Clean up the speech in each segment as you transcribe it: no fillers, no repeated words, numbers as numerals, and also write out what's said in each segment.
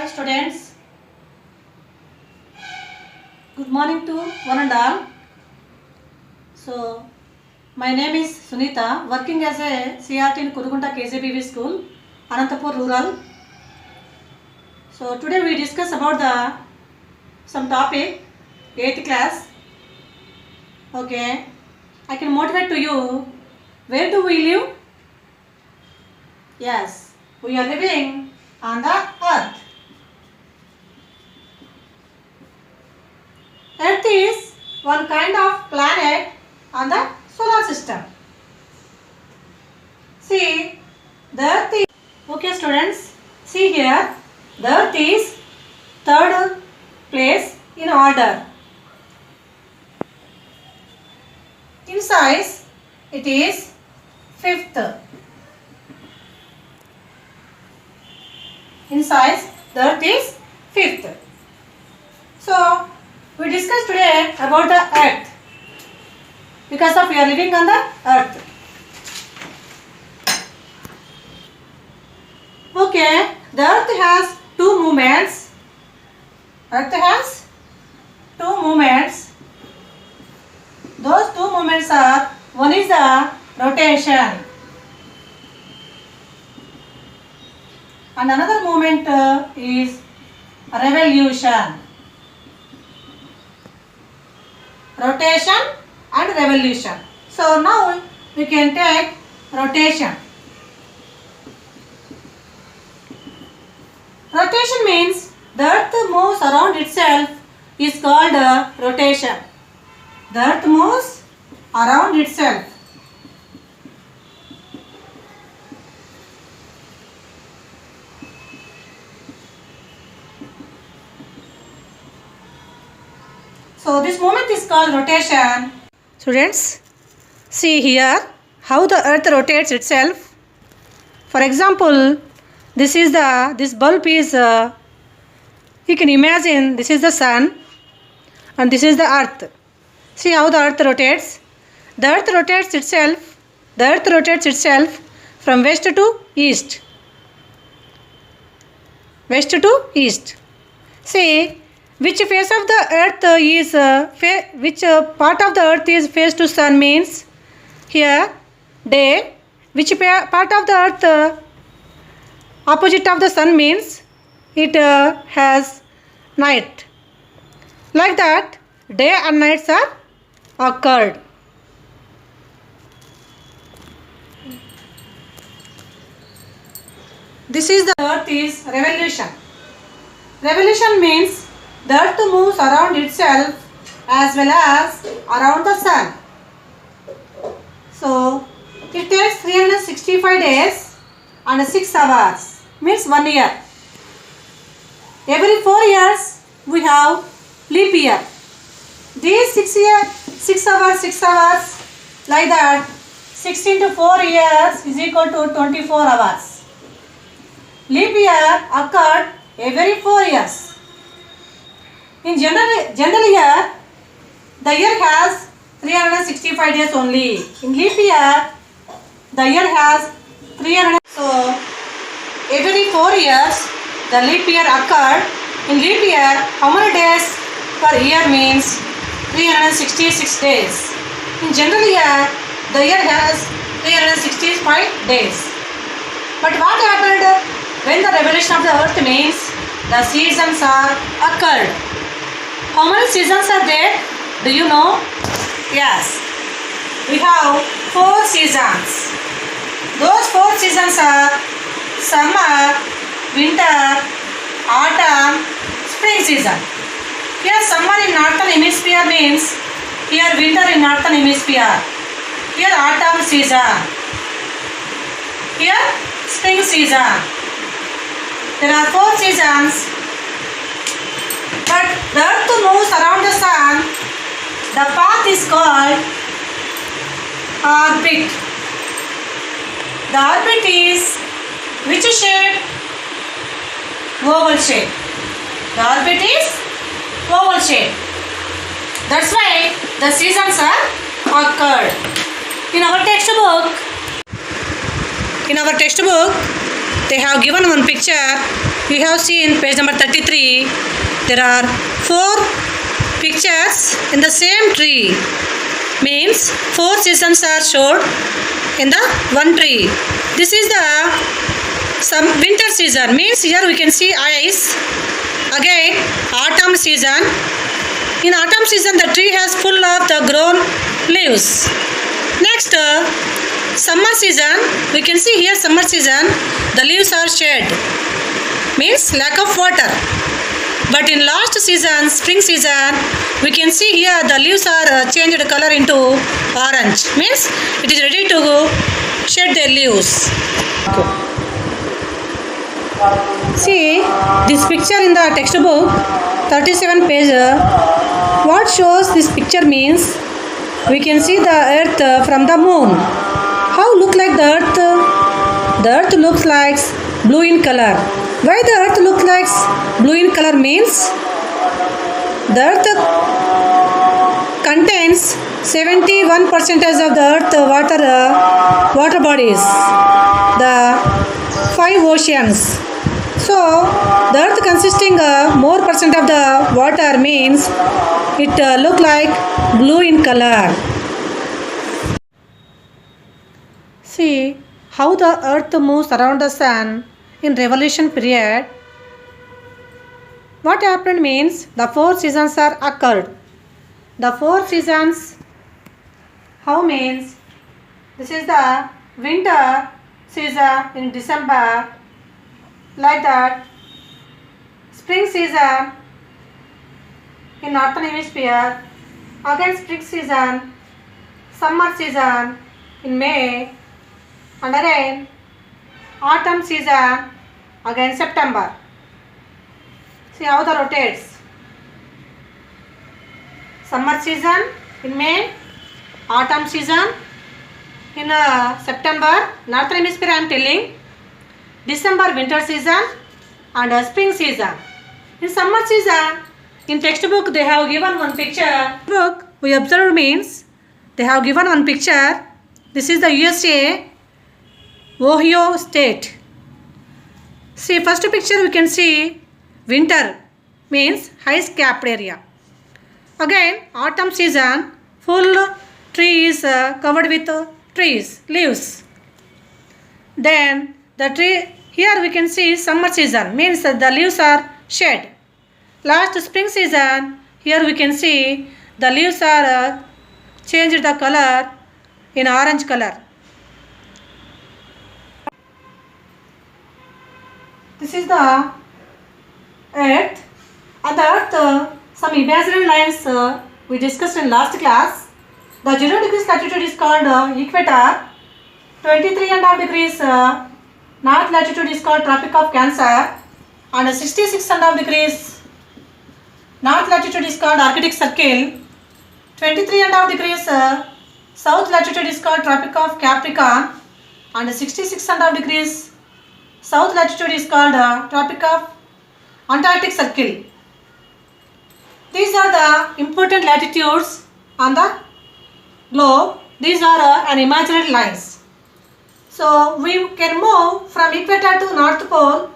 students. Good morning to one and all. So, my name is Sunita, working as a CRT in Kurugunta KJBV School, Anantapur Rural. So, today we discuss about some topic, 8th class. Okay, I can motivate to you. Where do we live? Yes, we are living on the earth. Earth is one kind of planet on the solar system. See, the earth is, okay students, see here, the earth is third place in order. In size, it is fifth. In size, the earth is fifth. So, we discuss today about the earth because of we are living on the earth. Okay, the earth has two movements. Earth has two movements. Those two movements are, one is the rotation and another movement is revolution. Rotation and revolution. So now we can take rotation. Rotation means the earth moves around itself is called rotation. The earth moves around itself. So this movement is called rotation. Students, see here how the earth rotates itself. For example, this bulb is, you can imagine this is the sun and this is the earth. See how the earth rotates. The earth rotates itself. The earth rotates itself from west to east. West to east. See, which face of the earth is, which part of the earth is face to sun means here day. Which part of the earth opposite of the sun means it has night. Like that, day and nights are occurred. This is the earth is revolution. Revolution means the earth moves around itself as well as around the sun. So, it takes 365 days and 6 hours, means 1 year. Every 4 years we have leap year. These 6 hours, like that, 16 to 4 years is equal to 24 hours. Leap year occurred every 4 years. In general year, the year has 365 days only. In leap year, the year has 300. So, every 4 years, the leap year occurred. In leap year, how many days per year means 366 days. In general year, the year has 365 days. But what happened when the revolution of the earth means the seasons are occurred? How many seasons are there? Do you know? Yes. We have 4 seasons. Those 4 seasons are summer, winter, autumn, spring season. Here summer in northern hemisphere means here winter in northern hemisphere. Here autumn season. Here spring season. There are 4 seasons. But the earth moves around the sun. The path is called orbit. The orbit is which shape? Oval shape. The orbit is oval shape. That's why the seasons are occurred. In our textbook, they have given one picture we have seen page number 33. There are 4 pictures in the same tree. Means 4 seasons are showed in the one tree. This is the some winter season. Means here we can see ice. Again autumn season. In autumn season the tree has full of the grown leaves. Next summer season, we can see here summer season the leaves are shed. Means lack of water. But in last season, spring season, we can see here the leaves are changed color into orange. Means it is ready to shed their leaves. See this picture in the textbook 37 page. What shows this picture means we can see the earth from the moon. How look like the earth? The earth looks like blue in color. Why the earth looks like blue in color means the earth contains 71% of the earth water bodies, the 5 oceans. So the earth consisting more percent of the water means it look like blue in color. See how the earth moves around the sun in revolution period. What happened means the 4 seasons are occurred. The 4 seasons, how means this is the winter season in December, like that spring season in northern hemisphere, again spring season, summer season in May, and again autumn season again September. See how the rotates. Summer season in May, autumn season in September, northern hemisphere I am telling, December winter season and spring season. In summer season, in textbook they have given one picture. Book we observe means they have given one picture. This is the USA, Ohio state. See first picture we can see winter means ice capped area. Again autumn season, full trees covered with trees, leaves. Then the tree, here we can see summer season means the leaves are shed. Last spring season, here we can see the leaves are changed the color in orange color. This is the earth. On the earth, some imaginary lines we discussed in last class. The 0 degrees latitude is called equator. 23.5 degrees north latitude is called Tropic of Cancer, and 66.5 degrees north latitude is called Arctic Circle. 23.5 degrees south latitude is called Tropic of Capricorn, and 66.5 degrees south latitude is called Tropic of Antarctic Circle. These are the important latitudes on the globe. These are an imaginary lines. So we can move from equator to North Pole,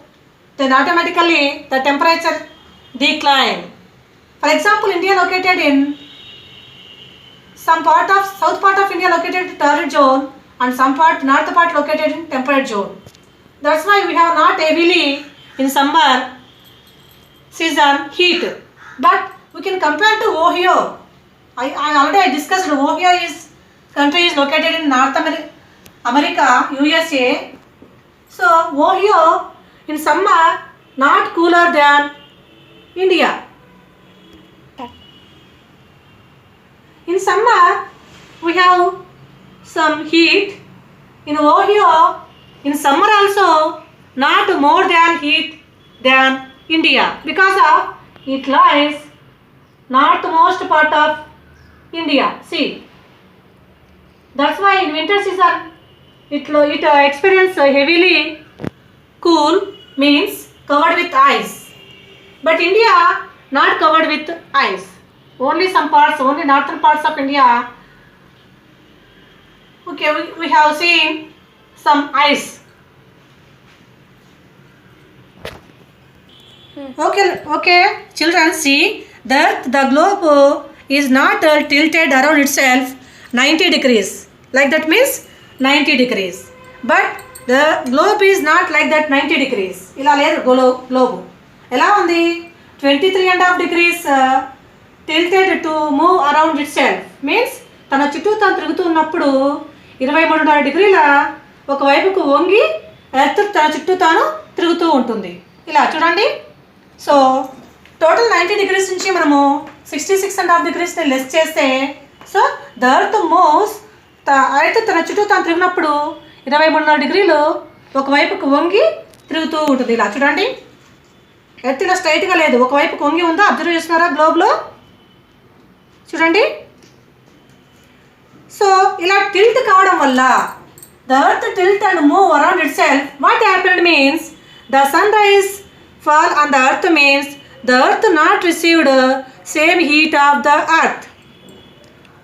then automatically the temperature decline. For example, India located in some part of south part of India located in torrid zone, and some part north part located in temperate zone. That's why we have not heavily in summer season heat. But we can compare to Ohio. I already discussed Ohio is country is located in North America, USA. So Ohio in summer not cooler than India. In summer we have some heat. In Ohio in summer also not more than heat than India, because of it lies northmost part of India. See, that's why in winter season it experience heavily cool, means covered with ice. But India not covered with ice. Only some parts, only northern parts of India. Okay, we have seen some ice. Okay, children, see that the globe is not tilted around itself 90 degrees. Like that means 90 degrees. But the globe is not like that 90 degrees. ఇలా లేదు globe. ఎలా ఉంది 23.5 degrees tilted to move around itself. Means తన చుట్టూ తాను తిరుగుతూ ఉన్నప్పుడు 23.5 డిగ్రీల ఒకవైపుకు వంగి ఎర్త్ తన చుట్టూ తాను తిరుగుతూ ఉంటుంది. ఇలా చూడండి. సో టోటల్ 90 degrees నుంచి మనము 66.5 degreesని లెస్ చేస్తే so the earth moves earth తన చుట్టూ తాను తిరిగినప్పుడు 23.5 డిగ్రీలు ఒకవైపుకు వంగి తిరుగుతూ ఉంటుంది. ఇలా చూడండి. ఎర్త్ ఇలా స్ట్రైట్గా లేదు, ఒకవైపుకు వంగి ఉందో అబ్జర్వ్ చేస్తున్నారా గ్లోబ్లో? చూడండి. సో ఇలా టిల్ట్ కావడం వల్ల the earth tilt and move around itself. What happened means the sun rise fall on the earth means the earth not received same heat of the earth.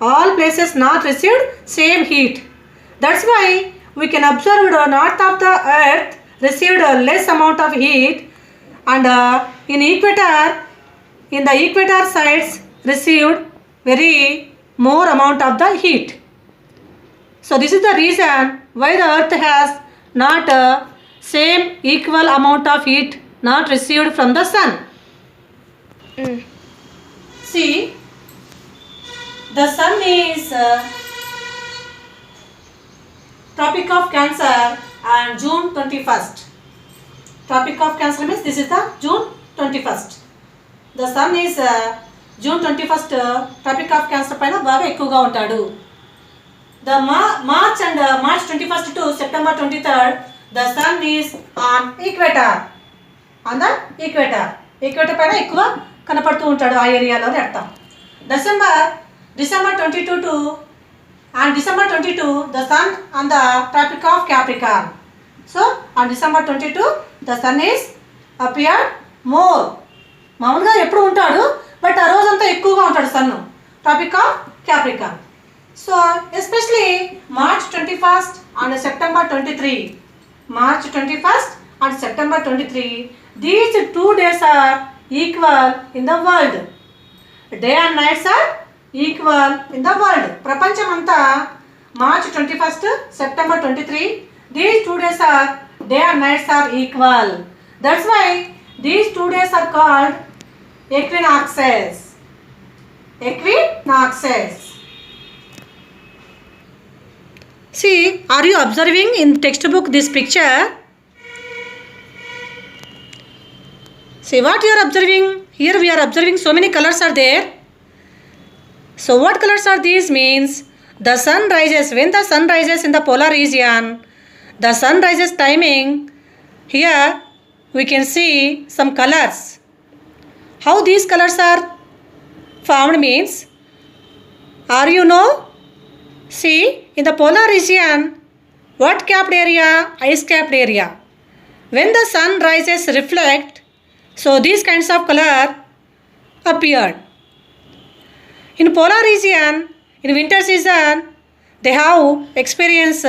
All places not received same heat. That's why we can observe the north of the earth received a less amount of heat and in the equator sides received very more amount of the heat. So this is the reason why the earth has not same equal amount of heat not received from the sun. See, the sun is Tropic of Cancer and June 21st. Tropic of Cancer means this is the June 21st. The sun is June 21st Tropic of Cancer పైన బాగా ఎక్కువగా ఉంటాడు. The March 21st to September 23rd, the sun is on equator. On the equator పైన ఎక్కువ కనపడుతూ ఉంటాడు ఆ ఏరియాలో అర్థం. December 22 to and December 22 the sun on the tropic of Capricorn. So on December 22 the sun is appeared more. మామూలుగా ఎప్పుడు ఉంటాడు బట్ ఆ రోజంతా ఎక్కువగా ఉంటాడు sun tropic of Capricorn. So especially March 21st అండ్ September 23. March 21st and September 23. These 2 days are equal in the world. Day and nights are equal in the world. ప్రపంచమంతా March 21st, September 23. These 2 days are day and nights are equal. That's why these 2 days are called equinoxes. Equinoxes. See, are you observing in textbook this picture? See what you are observing. Here we are observing so many colors are there. So what colors are these means the sun rises. When the sun rises in the polar region, the sun rises timing. Here we can see some colors. How these colors are formed means, are you know? See, in the polar region, what capped area? Ice capped area. When the sun rises reflect, so these kinds of color appeared. In polar region, in winter season, they have experience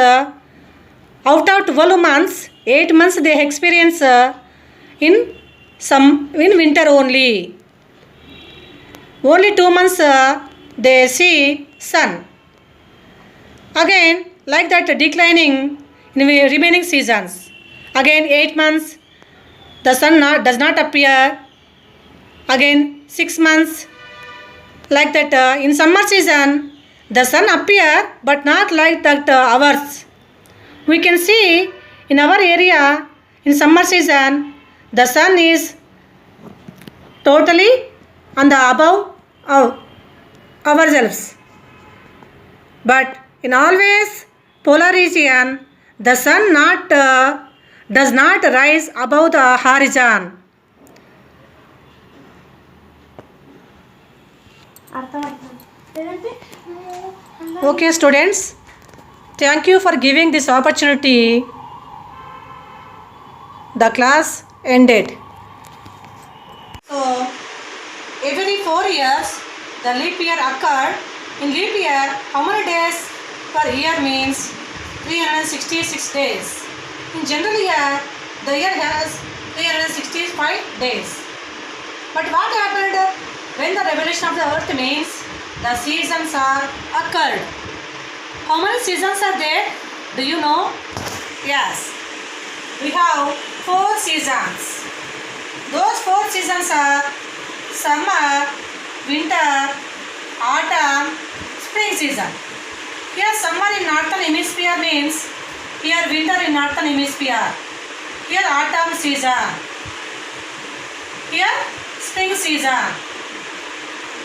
out of 12 months, 8 months they experience in winter only. Only 2 months they see sun. Again, like that declining in remaining seasons. Again 8 months the sun does not appear. Again 6 months like that. In summer season the sun appear but not like that hours. We can see in our area in summer season the sun is totally on the above ourselves. But in always polar region the sun does not rise above the horizon. Okay students, thank you for giving this opportunity. The class ended. So every 4 years the leap year occurred. In leap year, how many days per year means 366 days. In general year, the year has 365 days. But what happened when the revolution of the earth means the seasons are occurred? How many seasons are there? Do you know? Yes. We have 4 seasons. Those 4 seasons are summer, winter, autumn, spring season. Here summer in northern hemisphere means here winter in northern hemisphere. Here autumn season. Here spring season.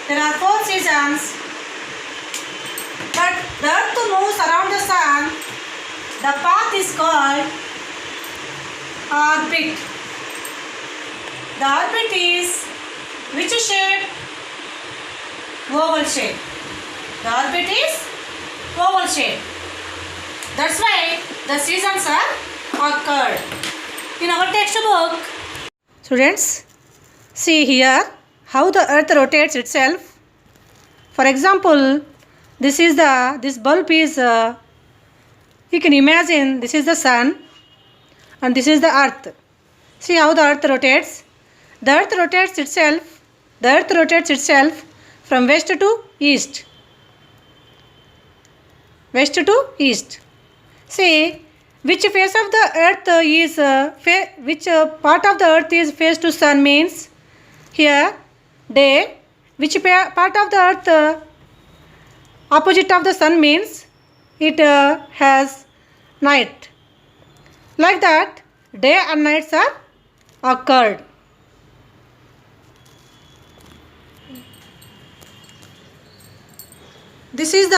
There are 4 seasons. But the earth moves around the sun. The path is called orbit. The orbit is which shape? Oval shape. The orbit is oval shape. That's why the seasons are occurred. In our textbook, students, see here how the earth rotates itself. For example, this bulb is, you can imagine this is the sun and this is the earth. See how the earth rotates. The earth rotates itself. The earth rotates itself from west to east. West to east. See which face of the earth is which part of the earth is face to sun means here day. Which part of the earth opposite of the sun means it has night. Like that, day and nights are occurred. This is the